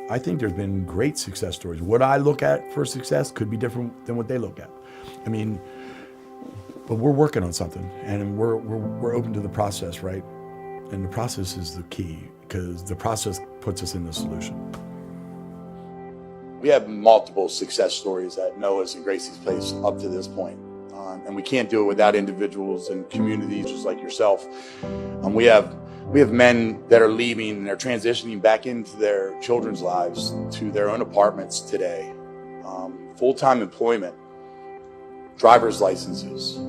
I think there's been great success stories. What I look at for success could be different than what they look at. I mean, but we're working on something, and we're open to the process, right? And the process is the key, because the process puts us in the solution. We have multiple success stories at Noah's and Gracie's Place up to this point. And we can't do it without individuals and communities just like yourself. We have men that are leaving and they're transitioning back into their children's lives, to their own apartments today. Full-time employment, driver's licenses,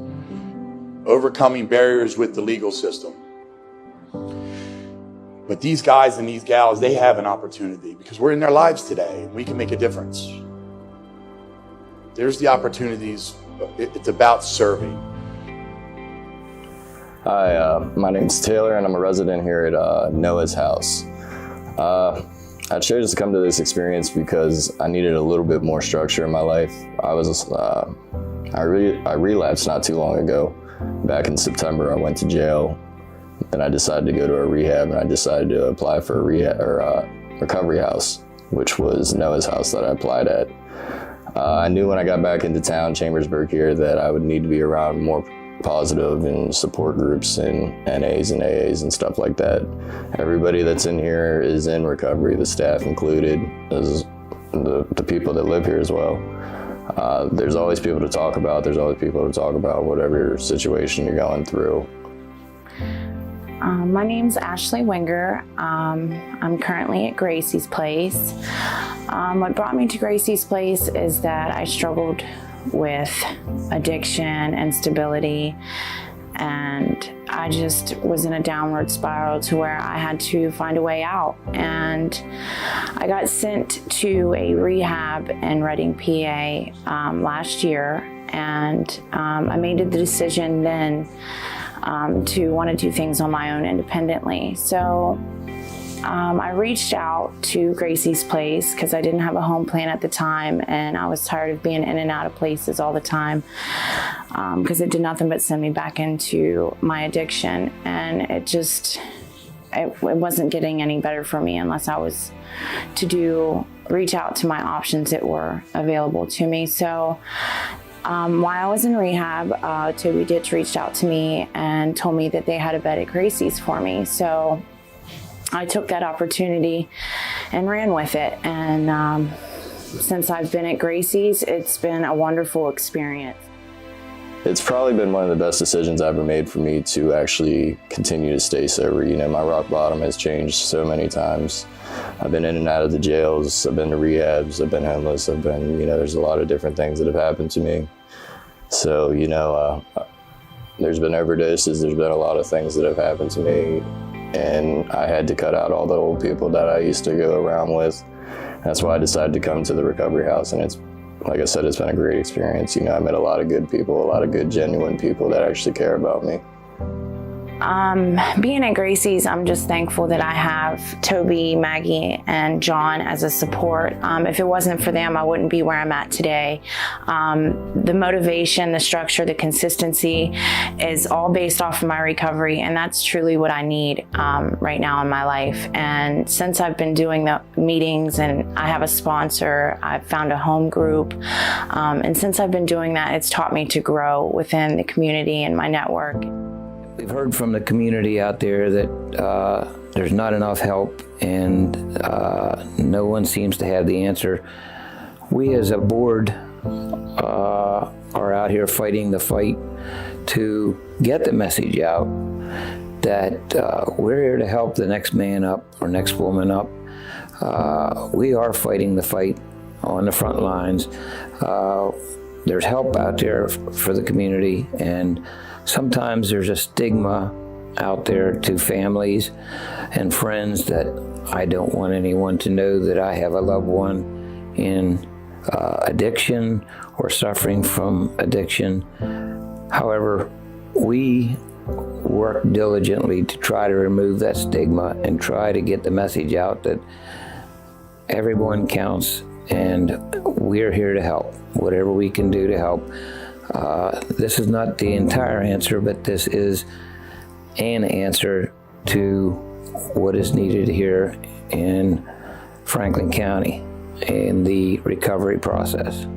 overcoming barriers with the legal system. But these guys and these gals, they have an opportunity because we're in their lives today and we can make a difference. There's the opportunities. It's about serving. Hi, my name's Taylor and I'm a resident here at Noah's house. I chose to come to this experience because I needed a little bit more structure in my life. I relapsed not too long ago. Back in September, I went to jail. Then I decided to go to a rehab, and I decided to apply for a recovery house, which was Noah's house that I applied at. I knew when I got back into town, Chambersburg here, that I would need to be around more positive and support groups and NAs and AAs and stuff like that. Everybody that's in here is in recovery, the staff included, as the people that live here as well. There's always people to talk about. There's always people to talk about whatever situation you're going through. My name's Ashley Winger. I'm currently at Gracie's Place. What brought me to Gracie's Place is that I struggled with addiction, instability, and I just was in a downward spiral to where I had to find a way out. And I got sent to a rehab in Reading, PA last year, and I made the decision then to want to do things on my own independently. So I reached out to Gracie's Place because I didn't have a home plan at the time, and I was tired of being in and out of places all the time because it did nothing but send me back into my addiction, and it wasn't getting any better for me unless I was to reach out to my options that were available to me. So while I was in rehab, Toby Ditch reached out to me and told me that they had a bed at Gracie's for me. So I took that opportunity and ran with it. And since I've been at Gracie's, it's been a wonderful experience. It's probably been one of the best decisions I ever made for me to actually continue to stay sober. My rock bottom has changed so many times. I've been in and out of the jails, I've been to rehabs, I've been homeless, there's a lot of different things that have happened to me. So, there's been overdoses, there's been a lot of things that have happened to me, and I had to cut out all the old people that I used to go around with. That's why I decided to come to the recovery house, and it's, like I said, it's been a great experience. I met a lot of good people, a lot of good, genuine people that actually care about me. Being at Gracie's, I'm just thankful that I have Toby, Maggie, and John as a support. If it wasn't for them, I wouldn't be where I'm at today. The motivation, the structure, the consistency is all based off of my recovery, and that's truly what I need right now in my life. And since I've been doing the meetings and I have a sponsor, I've found a home group, and since I've been doing that, it's taught me to grow within the community and my network. We've heard from the community out there that there's not enough help and no one seems to have the answer. We as a board are out here fighting the fight to get the message out that we're here to help the next man up or next woman up. We are fighting the fight on the front lines. There's help out there for the community, and sometimes there's a stigma out there to families and friends that I don't want anyone to know that I have a loved one in addiction or suffering from addiction. However, we work diligently to try to remove that stigma and try to get the message out that everyone counts and we're here to help, whatever we can do to help. This is not the entire answer, but this is an answer to what is needed here in Franklin County in the recovery process.